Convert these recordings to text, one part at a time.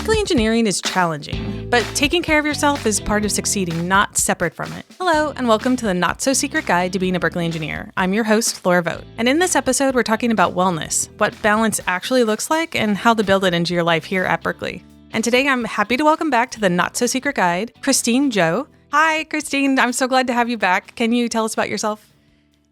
Berkeley Engineering is challenging, but taking care of yourself is part of succeeding, not separate from it. Hello, and welcome to the Not-So-Secret Guide to Being a Berkeley Engineer. I'm your host, Laura Vogt. And in this episode, we're talking about wellness, what balance actually looks like, and how to build it into your life here at Berkeley. And today, I'm happy to welcome back to the Not-So-Secret Guide, Christine Zhou. Hi, Christine. I'm so glad to have you back. Can you tell us about yourself?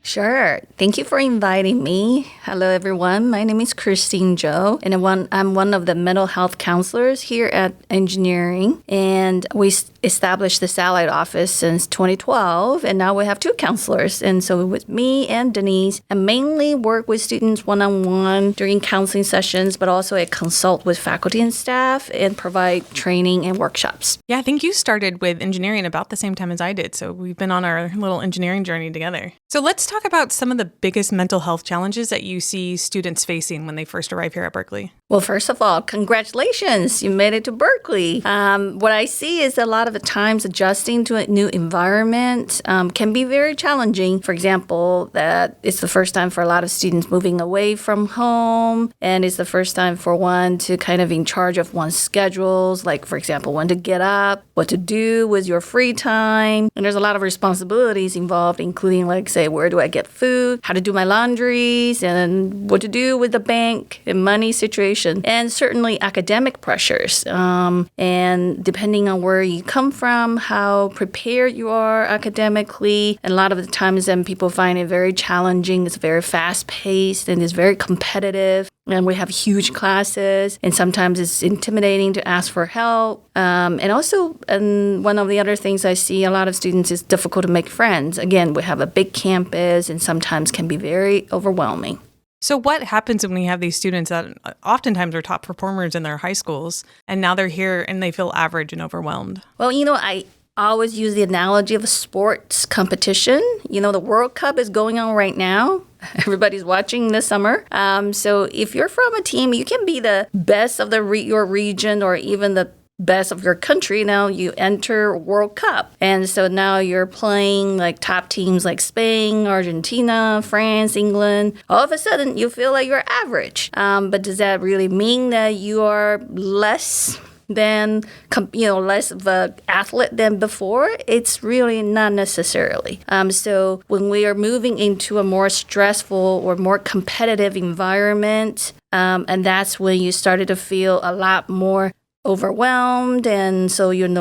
Sure. Thank you for inviting me. Hello, everyone. My name is Christine Zhou, and I'm one of the mental health counselors here at Engineering. And we established the satellite office since 2012, and now we have two counselors. And so with me and Denise, I mainly work with students one-on-one during counseling sessions, but also I consult with faculty and staff and provide training and workshops. Yeah, I think you started with engineering about the same time as I did, so we've been on our little engineering journey together. So let's talk about some of the biggest mental health challenges that you see students facing when they first arrive here at Berkeley. Well, first of all, congratulations. You made it to Berkeley. What I see is a lot of the times adjusting to a new environment can be very challenging. For example, that it's the first time for a lot of students moving away from home, and it's the first time for one to kind of in charge of one's schedules, like, for example, when to get up, what to do with your free time. And there's a lot of responsibilities involved, including, like, say, where do I get food, how to do my laundries, and what to do with the bank and money situation. And certainly academic pressures. And depending on where you come from, how prepared you are academically, and a lot of the times then people find it very challenging. It's very fast-paced and it's very competitive. And we have huge classes, and sometimes it's intimidating to ask for help. And one of the other things I see a lot of students is difficult to make friends. Again, we have a big campus and sometimes can be very overwhelming. So what happens when we have these students that oftentimes are top performers in their high schools, and now they're here and they feel average and overwhelmed? Well, I always use the analogy of a sports competition. The World Cup is going on right now. Everybody's watching this summer. So if you're from a team, you can be the best of your region or even the best of your country. Now you enter World Cup. And so now you're playing like top teams like Spain, Argentina, France, England. All of a sudden you feel like you're average. But does that really mean that you are less than, less of an athlete than before? It's really not necessarily. So when we are moving into a more stressful or more competitive environment, and that's when you started to feel a lot more overwhelmed, and so in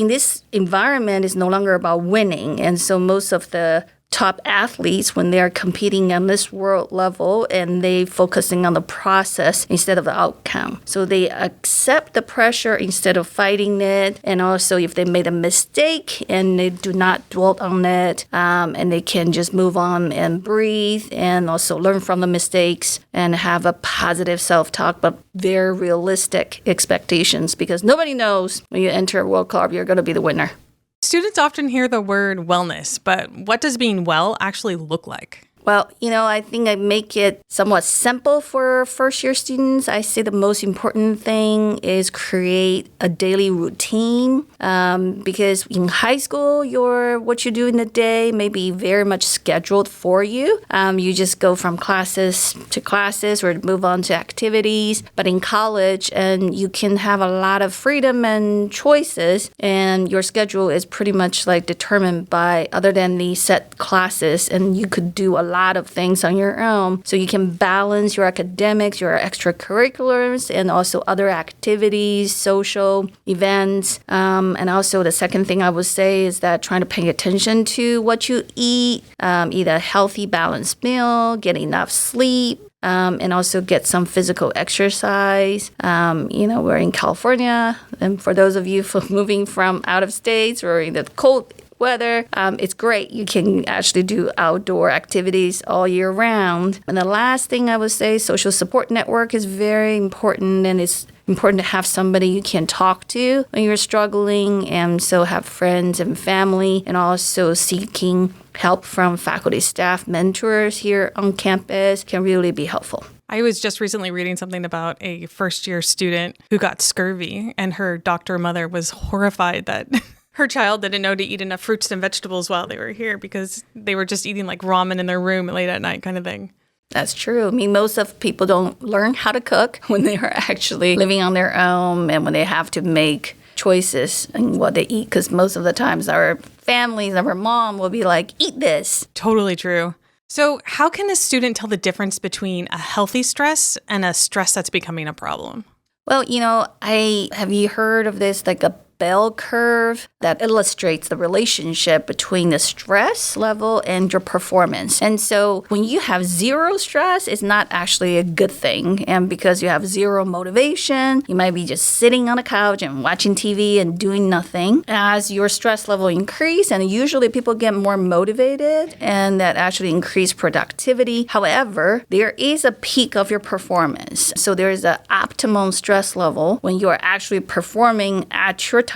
this environment, it's no longer about winning. And so most of the top athletes, when they're competing on this world level, and they focusing on the process instead of the outcome. So they accept the pressure instead of fighting it. And also if they made a mistake and they do not dwell on it, and they can just move on and breathe and also learn from the mistakes and have a positive self-talk, but very realistic expectations, because nobody knows when you enter a World Cup, you're going to be the winner. Students often hear the word wellness, but what does being well actually look like? Well, I think I make it somewhat simple for first-year students. I say the most important thing is create a daily routine, because in high school, what you do in the day may be very much scheduled for you. You just go from classes to classes or move on to activities. But in college, and you can have a lot of freedom and choices, and your schedule is pretty much like determined by other than the set classes, and you could do a lot of things on your own. So you can balance your academics, your extracurriculars, and also other activities, social events. And also the second thing I would say is that trying to pay attention to what you eat, eat a healthy, balanced meal, get enough sleep, and also get some physical exercise. We're in California, and for those of you moving from out of states or in the cold weather, it's great. You can actually do outdoor activities all year round. And the last thing I would say, social support network is very important, and it's important to have somebody you can talk to when you're struggling, and so have friends and family, and also seeking help from faculty, staff, mentors here on campus can really be helpful. I was just recently reading something about a first-year student who got scurvy, and her doctor mother was horrified that her child didn't know to eat enough fruits and vegetables while they were here because they were just eating like ramen in their room late at night kind of thing. That's true. I mean, most of people don't learn how to cook when they are actually living on their own and when they have to make choices in what they eat, because most of the times our families, our mom will be like, eat this. Totally true. So how can a student tell the difference between a healthy stress and a stress that's becoming a problem? Well, have you heard of this, like a bell curve that illustrates the relationship between the stress level and your performance. And so when you have zero stress, it's not actually a good thing. And because you have zero motivation, you might be just sitting on a couch and watching TV and doing nothing. As your stress level increase, and usually people get more motivated, and that actually increase productivity. However, there is a peak of your performance. So there is an optimum stress level when you are actually performing at your top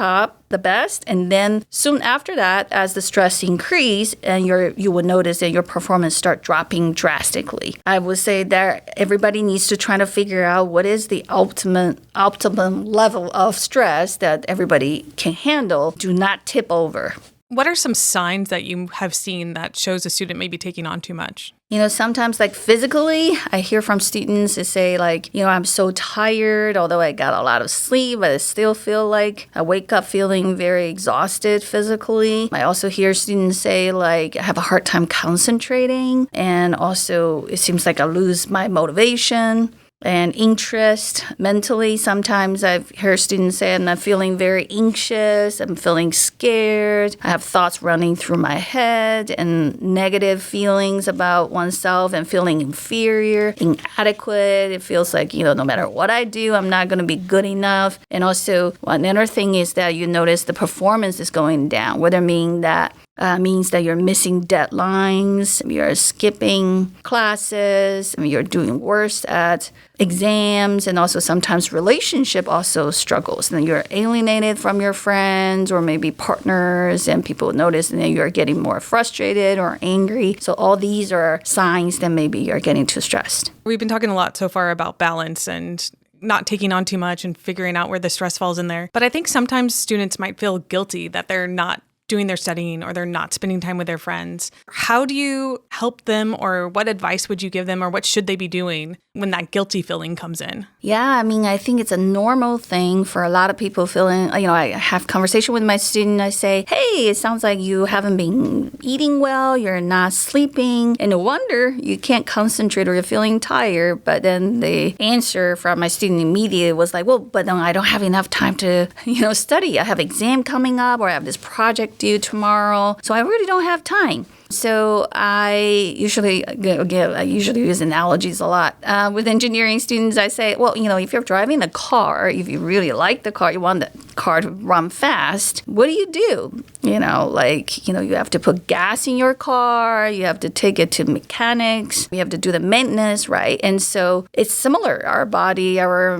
the best, and then soon after that, as the stress increase, and you will notice that your performance start dropping drastically. I would say that everybody needs to try to figure out what is the optimum level of stress that everybody can handle. Do not tip over. What are some signs that you have seen that shows a student may be taking on too much? Sometimes like physically, I hear from students that say like, I'm so tired, although I got a lot of sleep, but I still feel like I wake up feeling very exhausted physically. I also hear students say like, I have a hard time concentrating, and also it seems like I lose my motivation and interest mentally. Sometimes I've heard students say, I'm feeling very anxious, I'm feeling scared, I have thoughts running through my head and negative feelings about oneself and feeling inferior, inadequate. It feels like, no matter what I do, I'm not going to be good enough. And also, another thing is that you notice the performance is going down, whether means that you're missing deadlines, you're skipping classes, you're doing worse at exams, and also sometimes relationship also struggles. And you're alienated from your friends or maybe partners, and people notice that you're getting more frustrated or angry. So all these are signs that maybe you're getting too stressed. We've been talking a lot so far about balance and not taking on too much and figuring out where the stress falls in there. But I think sometimes students might feel guilty that they're not doing their studying or they're not spending time with their friends. How do you help them, or what advice would you give them, or what should they be doing when that guilty feeling comes in? Yeah, I think it's a normal thing for a lot of people feeling, I have conversation with my student. I say, hey, it sounds like you haven't been eating well, you're not sleeping, and no wonder you can't concentrate or you're feeling tired. But then the answer from my student immediately was like, well, but then I don't have enough time to, study. I have exam coming up, or I have this project due tomorrow, so I really don't have time. So I usually use analogies a lot. With engineering students, I say, well, if you're driving a car, if you really like the car, you want the car to run fast, what do? You have to put gas in your car, you have to take it to mechanics, you have to do the maintenance, right? And so it's similar. Our body, our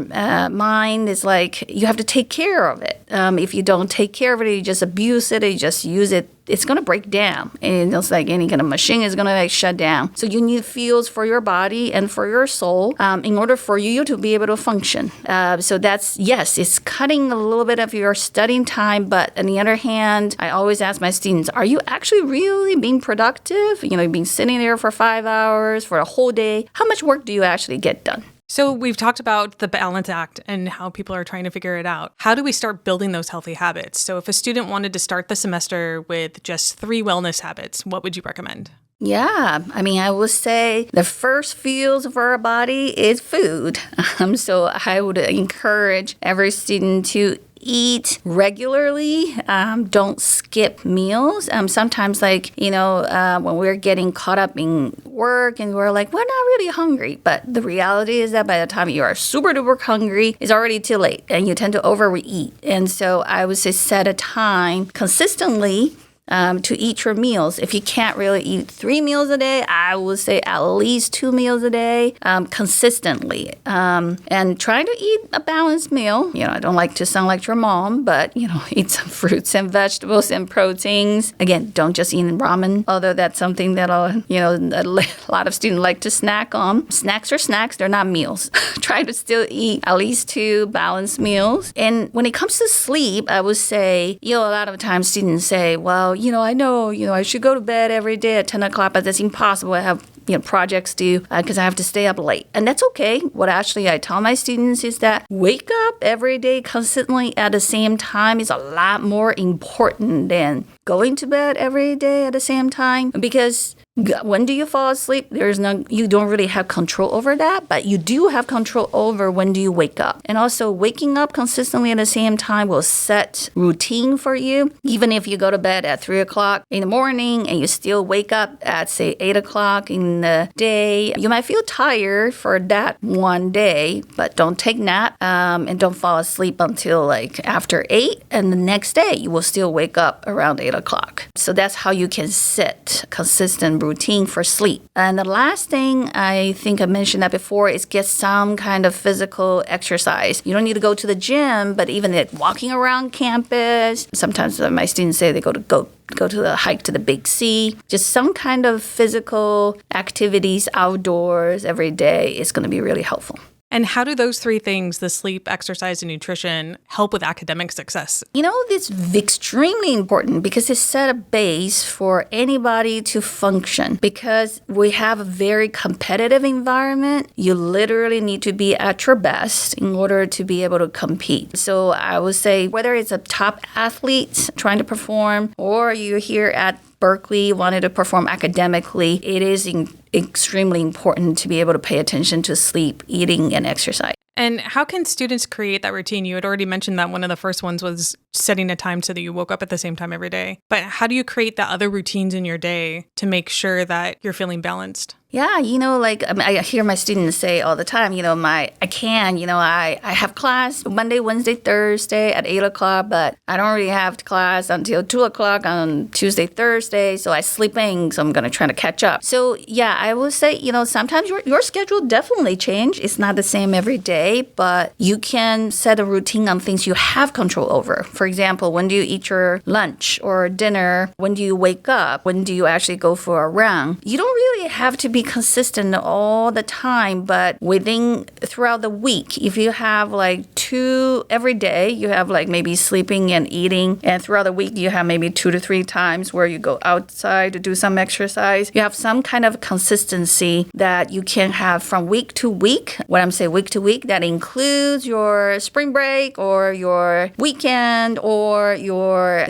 mind is like, you have to take care of it. If you don't take care of it, you just abuse it, you just use it, it's going to break down. And it's like any kind of machine is going to shut down. So you need fuels for your body and for your soul in order for you to be able to function. So that's, yes, it's cutting a little bit of your studying time. But on the other hand, I always ask my students, are you actually really being productive? You've been sitting there for 5 hours, for a whole day. How much work do you actually get done? So we've talked about the balance act and how people are trying to figure it out. How do we start building those healthy habits? So if a student wanted to start the semester with just 3 wellness habits, what would you recommend? Yeah, I would say the first fuels for our body is food. So I would encourage every student to eat regularly. Don't skip meals. Sometimes when we're getting caught up in work and we're like, we're not really hungry. But the reality is that by the time you are super duper hungry, it's already too late and you tend to overeat. And so I would say set a time consistently to eat your meals. If you can't really eat 3 meals a day, I would say at least 2 meals a day consistently. And try to eat a balanced meal. I don't like to sound like your mom, but, eat some fruits and vegetables and proteins. Again, don't just eat ramen, although that's something that, a lot of students like to snack on. Snacks are snacks. They're not meals. Try to still eat at least 2 balanced meals. And when it comes to sleep, I would say, a lot of times students say, well, I know, I should go to bed every day at 10 o'clock, but that's impossible. I have projects due because I have to stay up late. And that's okay. What actually I tell my students is that wake up every day consistently at the same time is a lot more important than going to bed every day at the same time, because when do you fall asleep? You don't really have control over that, but you do have control over when do you wake up. And also waking up consistently at the same time will set routine for you. Even if you go to bed at 3 o'clock in the morning and you still wake up at say 8 o'clock in the day, you might feel tired for that one day, but don't take nap and don't fall asleep until like after 8. And the next day you will still wake up around 8 o'clock. So that's how you can set consistent routine for sleep. And the last thing, I think I mentioned that before, is get some kind of physical exercise. You don't need to go to the gym, but even like walking around campus. Sometimes my students say they go to the hike to the big sea. Just some kind of physical activities outdoors every day is going to be really helpful. And how do those three things, the sleep, exercise, and nutrition, help with academic success? It's extremely important because it set a base for anybody to function. Because we have a very competitive environment, you literally need to be at your best in order to be able to compete. So I would say whether it's a top athlete trying to perform or you're here at Berkeley wanted to perform academically, it is extremely important to be able to pay attention to sleep, eating, and exercise. And how can students create that routine? You had already mentioned that one of the first ones was setting a time so that you woke up at the same time every day. But how do you create the other routines in your day to make sure that you're feeling balanced? Yeah, I hear my students say all the time, I have class Monday, Wednesday, Thursday at 8 o'clock, but I don't really have class until 2 o'clock on Tuesday, Thursday, so I sleep in, so I'm going to try to catch up. So, yeah, I will say, sometimes your schedule definitely change. It's not the same every day, but you can set a routine on things you have control over. For example, when do you eat your lunch or dinner? When do you wake up? When do you actually go for a run? You don't really have to be consistent all the time, but throughout the week, if you have like 2 every day, you have like maybe sleeping and eating, and throughout the week you have maybe 2 to 3 times where you go outside to do some exercise. You have some kind of consistency that you can have from week to week. When I'm saying week to week, that includes your spring break or your weekend or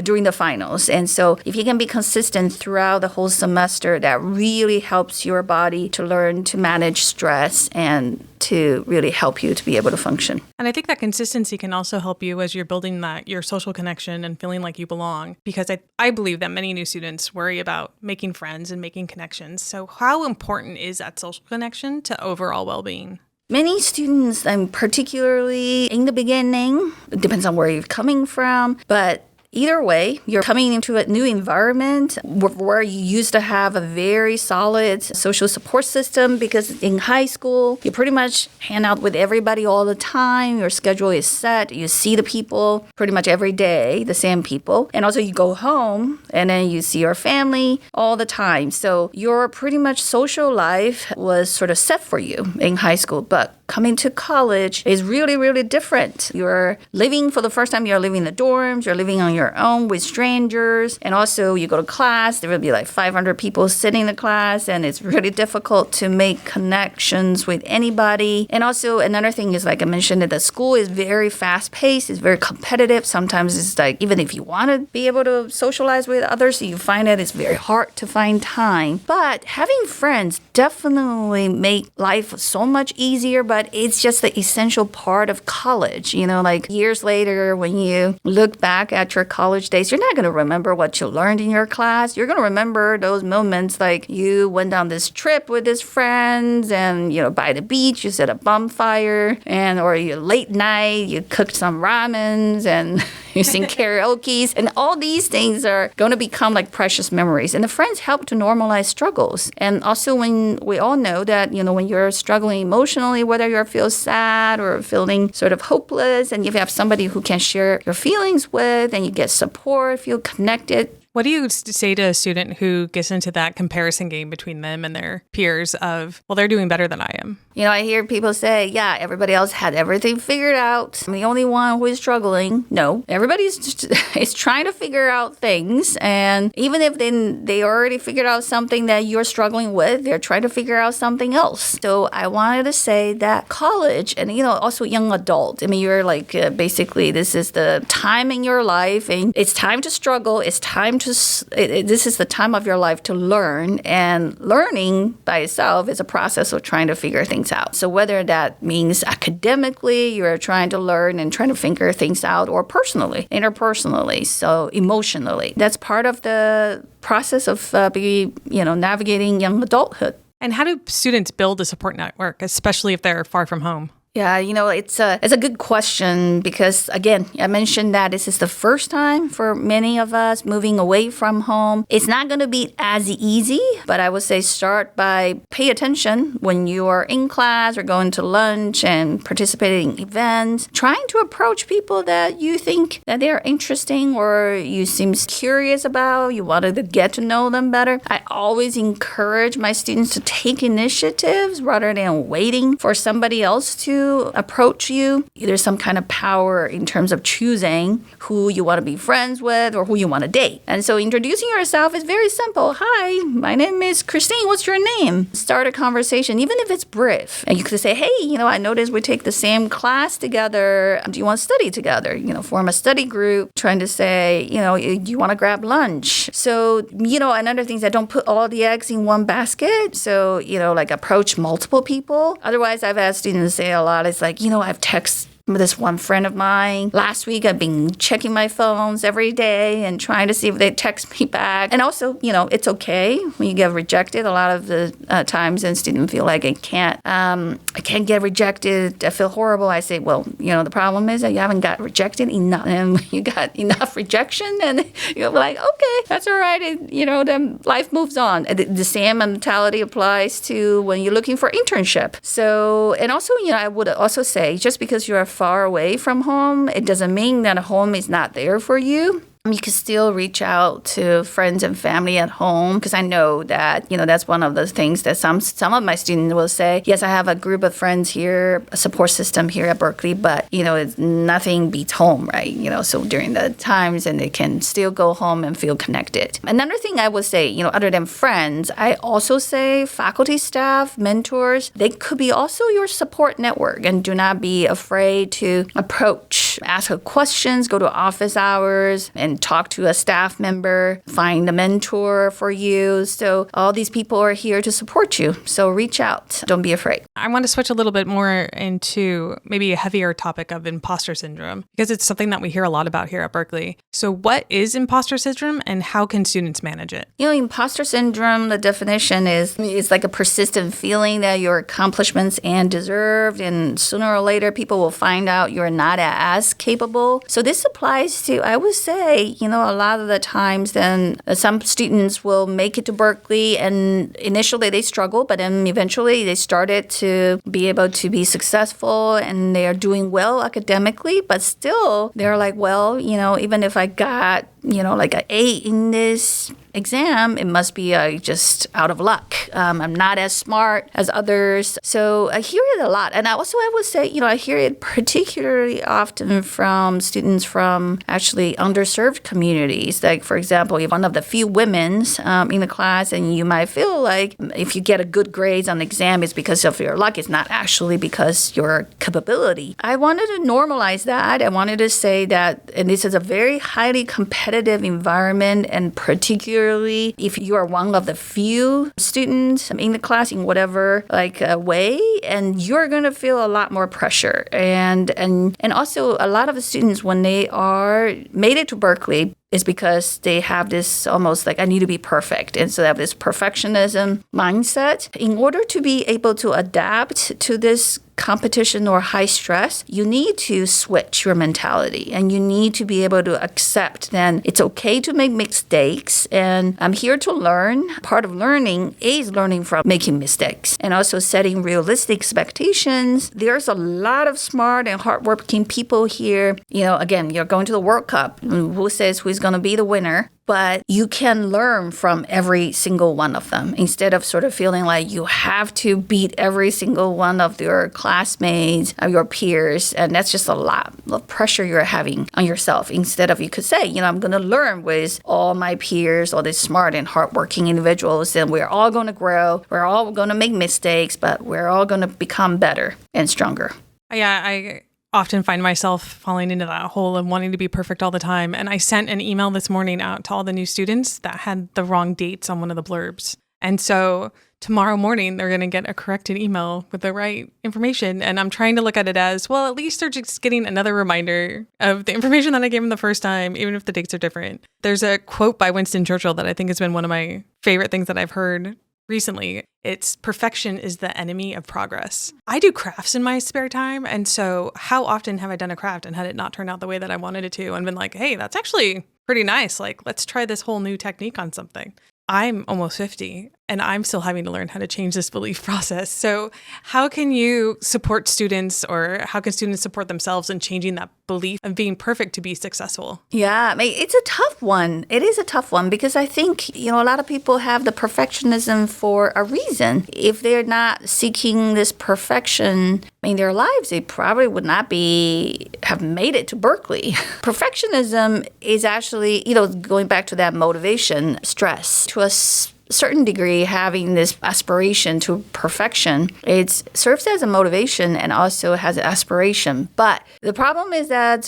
during the finals. And so if you can be consistent throughout the whole semester, that really helps your body to learn to manage stress and to really help you to be able to function. And I think that consistency can also help you as you're building your social connection and feeling like you belong, because I believe that many new students worry about making friends and making connections. So how important is that social connection to overall well-being? Many students, and particularly in the beginning, it depends on where you're coming from, but either way, you're coming into a new environment where you used to have a very solid social support system, because in high school, you pretty much hang out with everybody all the time. Your schedule is set. You see the people pretty much every day, the same people. And also you go home and then you see your family all the time. So your pretty much social life was sort of set for you in high school. But coming to college is really, really different. You're living for the first time, you're living in the dorms, you're living on your own with strangers. And also you go to class, there will be like 500 people sitting in the class, and it's really difficult to make connections with anybody. And also another thing is, like I mentioned, that the school is very fast paced, it's very competitive. Sometimes it's like, even if you want to be able to socialize with others, you find that it's very hard to find time. But having friends definitely make life so much easier, but it's just the essential part of college. Like years later, when you look back at your college days, you're not going to remember what you learned in your class. You're going to remember those moments like you went on this trip with his friends and, by the beach, you set a bonfire, or you late night, you cooked some ramens and you sing karaoke. And all these things are going to become like precious memories. And the friends help to normalize struggles. And also when we all know that, when you're struggling emotionally, whether you feel sad or feeling sort of hopeless, and you have somebody who can share your feelings with, and you get support, feel connected, What do you say to a student who gets into that comparison game between them and their peers of, well, they're doing better than I am? I hear people say, yeah, everybody else had everything figured out. I'm the only one who is struggling. No, everybody's is trying to figure out things. And even if they already figured out something that you're struggling with, they're trying to figure out something else. So I wanted to say that college and, also young adult, you're like, basically, this is the time in your life and it's time to struggle. It's time to, this is the time of your life to learn. And learning by itself is a process of trying to figure things out. So whether that means academically, you're trying to learn and trying to figure things out, or personally, interpersonally, so emotionally, that's part of the process of navigating young adulthood. And how do students build a support network, especially if they're far from home? Yeah, it's a good question because, again, I mentioned that this is the first time for many of us moving away from home. It's not going to be as easy, but I would say start by pay attention when you are in class or going to lunch and participating in events, trying to approach people that you think that they are interesting or you seem curious about, you wanted to get to know them better. I always encourage my students to take initiatives rather than waiting for somebody else to approach you. There's some kind of power in terms of choosing who you want to be friends with or who you want to date. And so introducing yourself is very simple. Hi, my name is Christine. What's your name? Start a conversation, even if it's brief. And you could say, hey, I noticed we take the same class together. Do you want to study together? Form a study group, trying to say, you want to grab lunch. So, another thing is that don't put all the eggs in one basket. So, like approach multiple people. Otherwise, I've had students say a lot. It's like, I've texted this one friend of mine. Last week, I've been checking my phones every day and trying to see if they text me back. And also, it's okay when you get rejected. A lot of the times, and students feel like I can't get rejected. I feel horrible. I say, well, the problem is that you haven't got rejected enough, and you got enough rejection, and you're like, okay, that's all right. Then life moves on. The same mentality applies to when you're looking for internship. So, and also, I would also say, just because you're far away from home, it doesn't mean that home is not there for you. You can still reach out to friends and family at home because I know that, that's one of the things that some of my students will say, yes, I have a group of friends here, a support system here at Berkeley, but, it's nothing beats home, right? So during the times and they can still go home and feel connected. Another thing I would say, other than friends, I also say faculty, staff, mentors, they could be also your support network, and do not be afraid to approach, ask questions, go to office hours, and talk to a staff member, find a mentor for you. So all these people are here to support you. So reach out. Don't be afraid. I want to switch a little bit more into maybe a heavier topic of imposter syndrome, because it's something that we hear a lot about here at Berkeley. So what is imposter syndrome and how can students manage it? Imposter syndrome, the definition is like a persistent feeling that your accomplishments and deserved, and sooner or later people will find out you're not as capable. So this applies to, I would say, a lot of the times then some students will make it to Berkeley and initially they struggle, but then eventually they started to be able to be successful and they are doing well academically, but still they're like, well, even if I got, like an A in this exam, it must be just out of luck. I'm not as smart as others. So I hear it a lot. And I would say, I hear it particularly often from students from actually underserved communities. Like, for example, you're one of the few women in the class, and you might feel like if you get a good grades on the exam, it's because of your luck. It's not actually because your capability. I wanted to normalize that. I wanted to say that, and this is a very highly competitive environment, and particularly if you are one of the few students in the class in whatever way, and you're going to feel a lot more pressure. And also a lot of the students, when they are made it to Berkeley, is because they have this almost like, I need to be perfect. And so they have this perfectionism mindset. In order to be able to adapt to this competition or high stress, you need to switch your mentality and you need to be able to accept then it's okay to make mistakes and I'm here to learn. Part of learning is learning from making mistakes and also setting realistic expectations. There's a lot of smart and hardworking people here. Again, you're going to the World Cup. Who says who's going to be the winner? but you can learn from every single one of them instead of sort of feeling like you have to beat every single one of your classmates, your peers. And that's just a lot of pressure you're having on yourself. Instead of you could say, I'm going to learn with all my peers, all these smart and hardworking individuals, and we're all going to grow. We're all going to make mistakes, but we're all going to become better and stronger. Yeah, I often find myself falling into that hole and wanting to be perfect all the time. And I sent an email this morning out to all the new students that had the wrong dates on one of the blurbs. And so tomorrow morning, they're going to get a corrected email with the right information. And I'm trying to look at it as, well, at least they're just getting another reminder of the information that I gave them the first time, even if the dates are different. There's a quote by Winston Churchill that I think has been one of my favorite things that I've heard recently. It's perfection is the enemy of progress. I do crafts in my spare time. And so how often have I done a craft and had it not turn out the way that I wanted it to and been like, hey, that's actually pretty nice. Like, let's try this whole new technique on something. I'm almost 50 and I'm still having to learn how to change this belief process. So how can you support students, or how can students support themselves in changing that belief of being perfect to be successful? Yeah, I mean, it's a tough one. It is a tough one because I think, a lot of people have the perfectionism for a reason. If they're not seeking this perfection in their lives, they probably would not have made it to Berkeley. Perfectionism is actually, going back to that motivation, stress. To a certain degree, having this aspiration to perfection, it serves as a motivation and also has an aspiration. But the problem is that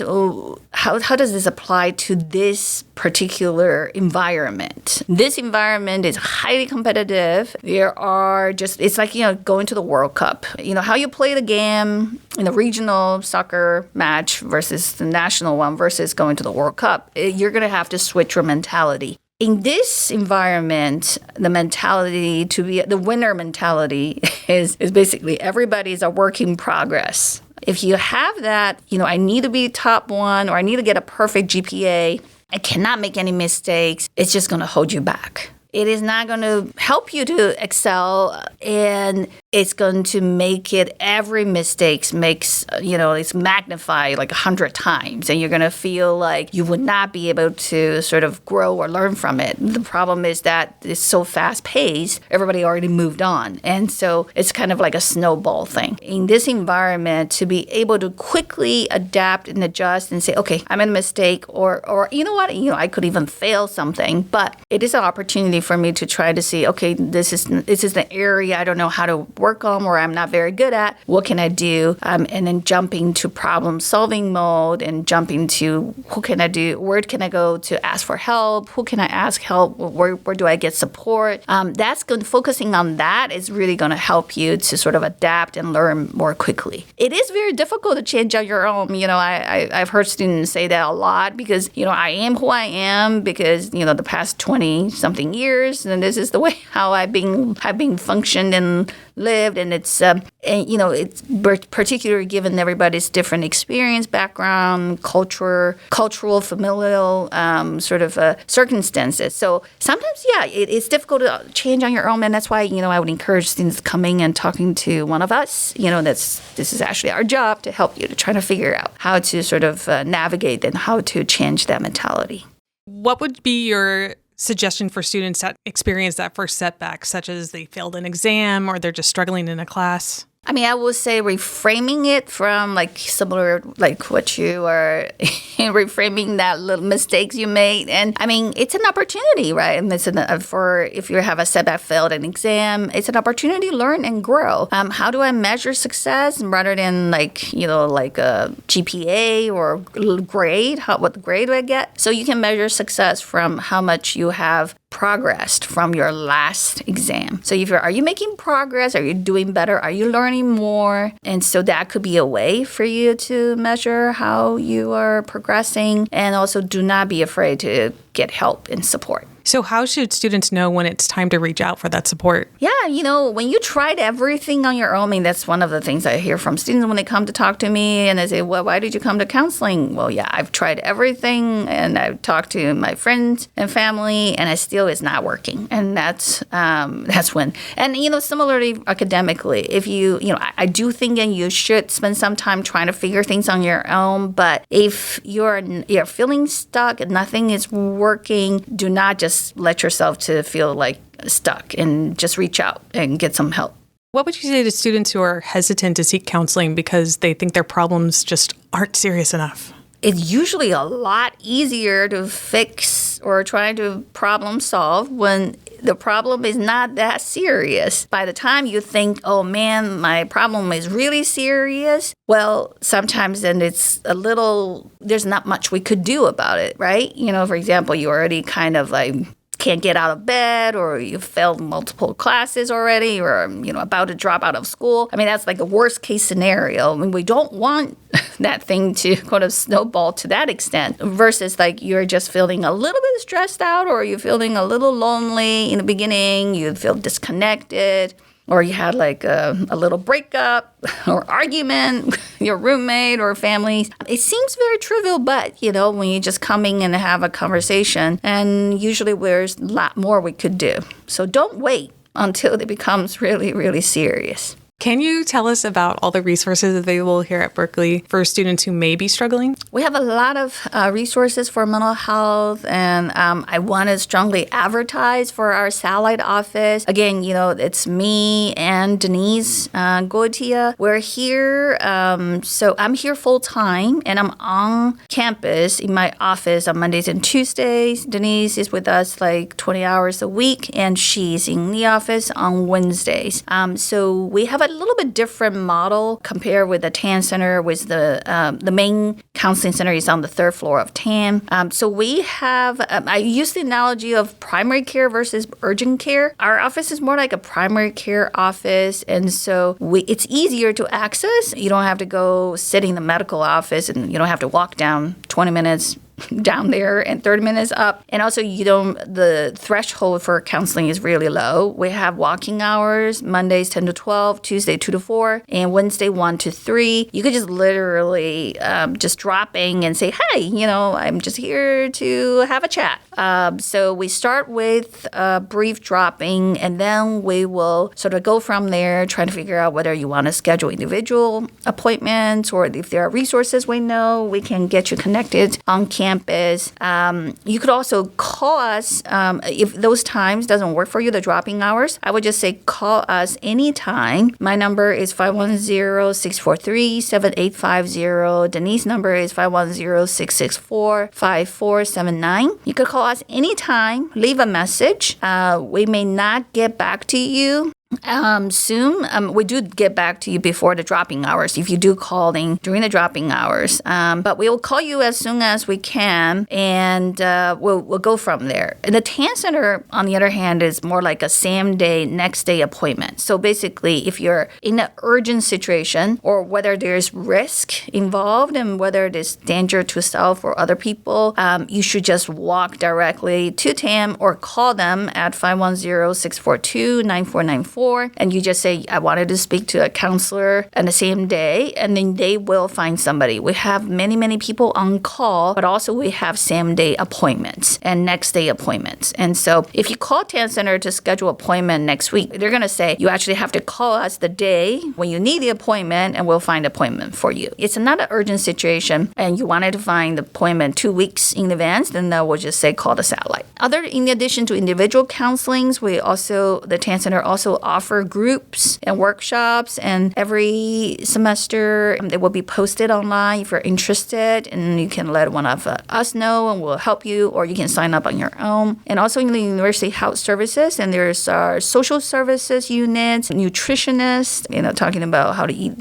how does this apply to this particular environment? This environment is highly competitive. It's like, going to the World Cup. How you play the game in the regional soccer match versus the national one versus going to the World Cup. You're going to have to switch your mentality. In this environment, the mentality to be the winner mentality is basically everybody's a work in progress. If you have that, I need to be top one, or I need to get a perfect GPA, I cannot make any mistakes, it's just going to hold you back. It is not going to help you to excel, and it's going to make it every mistake makes, it's magnified like 100 times, and you're going to feel like you would not be able to sort of grow or learn from it. The problem is that it's so fast paced, everybody already moved on. And so it's kind of like a snowball thing. In this environment, to be able to quickly adapt and adjust and say, okay, I made a mistake, or you know what, I could even fail something, but it is an opportunity for me to try to see, okay, this is the area I don't know how to work on, or I'm not very good at. What can I do? And then jumping to problem solving mode and jumping to who can I do? Where can I go to ask for help? Who can I ask help? Where do I get support? That's good. Focusing on that is really going to help you to sort of adapt and learn more quickly. It is very difficult to change on your own. I've heard students say that a lot because, I am who I am because, the past 20 something years, and this is the way how I've been functioned and lived, and it's it's particularly given everybody's different experience, background, cultural, familial circumstances. So sometimes, it's difficult to change on your own, and that's why I would encourage students coming and talking to one of us. This is actually our job to help you to try to figure out how to sort of navigate and how to change that mentality. What would be your suggestion for students that experience that first setback, such as they failed an exam or they're just struggling in a class? I mean, I would say reframing it from similar what you are reframing that little mistakes you made. And I mean, it's an opportunity, right? And it's if you have a setback, failed an exam, it's an opportunity to learn and grow. How do I measure success rather than a GPA or grade? What grade do I get? So you can measure success from how much you have progressed from your last exam. So are you making progress? Are you doing better? Are you learning more? And so that could be a way for you to measure how you are progressing. And also do not be afraid to get help and support. So how should students know when it's time to reach out for that support? Yeah, when you tried everything on your own, I mean, that's one of the things I hear from students when they come to talk to me and they say, well, why did you come to counseling? Well, yeah, I've tried everything and I've talked to my friends and family and it still is not working. And that's when, and, similarly academically, if I do think that you should spend some time trying to figure things on your own. But if you're feeling stuck and nothing is working, do not just let yourself to feel like stuck and just reach out and get some help. What would you say to students who are hesitant to seek counseling because they think their problems just aren't serious enough? It's usually a lot easier to fix or try to problem solve when the problem is not that serious. By the time you think, oh man, my problem is really serious, well, sometimes then there's not much we could do about it, right? For example, you already kind of like can't get out of bed, or you failed multiple classes already, or about to drop out of school. I mean, that's like the worst case scenario. I mean, we don't want that thing to kind of snowball to that extent, versus like you're just feeling a little bit stressed out, or you're feeling a little lonely in the beginning, you feel disconnected, or you had like a little breakup or argument with your roommate or family. It seems very trivial, but, when you just coming and have a conversation, and usually there's a lot more we could do. So don't wait until it becomes really, really serious. Can you tell us about all the resources available here at Berkeley for students who may be struggling? We have a lot of resources for mental health, and I want to strongly advertise for our satellite office. Again, it's me and Denise Goitia. We're here, so I'm here full time, and I'm on campus in my office on Mondays and Tuesdays. Denise is with us like 20 hours a week, and she's in the office on Wednesdays. So we have a little bit different model compared with the TAN Center, with the main counseling center is on the third floor of TAN. So we have, I use the analogy of primary care versus urgent care. Our office is more like a primary care office, and so it's easier to access. You don't have to go sit in the medical office, and you don't have to walk down 20 minutes down there and 30 minutes up. And also the threshold for counseling is really low. We have walking hours, Mondays 10 to 12, Tuesday 2 to 4, and Wednesday 1 to 3. You could just literally just drop in and say, hey, I'm just here to have a chat. So we start with a brief drop-in, and then we will sort of go from there, trying to figure out whether you want to schedule individual appointments, or if there are resources we know, we can get you connected on campus. You could also call us if those times doesn't work for you, the drop-in hours. I would just say call us anytime. My number is 510-643-7850. Denise's number is 510-664-5479. You could call us anytime, leave a message. We may not get back to you soon. We do get back to you before the dropping hours if you do call in during the dropping hours. But we will call you as soon as we can, and we'll go from there. And the TAN Center, on the other hand, is more like a same day, next day appointment. So basically, if you're in an urgent situation, or whether there's risk involved and whether there's danger to self or other people, you should just walk directly to TAM or call them at 510-642-9494. And you just say, I wanted to speak to a counselor on the same day, and then they will find somebody. We have many, many people on call, but also we have same day appointments and next day appointments. And so if you call TAN Center to schedule appointment next week, they're going to say, you actually have to call us the day when you need the appointment, and we'll find an appointment for you. It's not an urgent situation, and you wanted to find the appointment 2 weeks in advance, then we'll just say call the satellite. In addition to individual counselings, the TAN Center also offer groups and workshops, and every semester they will be posted online if you're interested, and you can let one of us know and we'll help you, or you can sign up on your own. And also in the University Health Services, and there's our social services units, nutritionists, talking about how to eat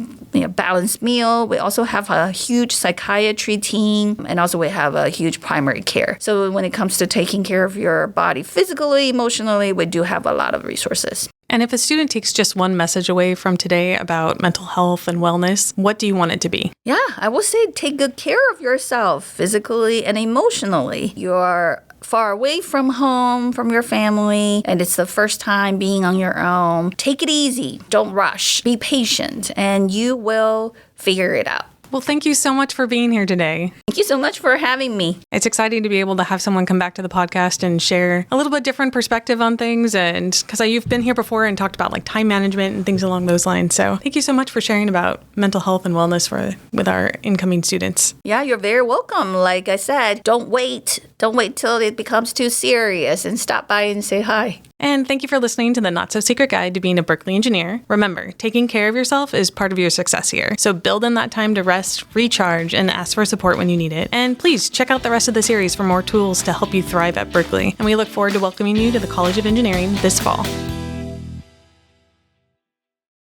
balanced meal. We also have a huge psychiatry team, and also we have a huge primary care. So when it comes to taking care of your body physically, emotionally, we do have a lot of resources. And if a student takes just one message away from today about mental health and wellness, what do you want it to be? Yeah, I would say take good care of yourself physically and emotionally. Your far away from home, from your family, and it's the first time being on your own, take it easy. Don't rush. Be patient, and you will figure it out. Well, thank you so much for being here today. Thank you so much for having me. It's exciting to be able to have someone come back to the podcast and share a little bit different perspective on things. And because you've been here before and talked about like time management and things along those lines. So thank you so much for sharing about mental health and wellness with our incoming students. Yeah, you're very welcome. Like I said, don't wait. Don't wait till it becomes too serious and stop by and say hi. And thank you for listening to the Not So Secret Guide to Being a Berkeley Engineer. Remember, taking care of yourself is part of your success here. So build in that time to rest, recharge, and ask for support when you need it. And please check out the rest of the series for more tools to help you thrive at Berkeley. And we look forward to welcoming you to the College of Engineering this fall.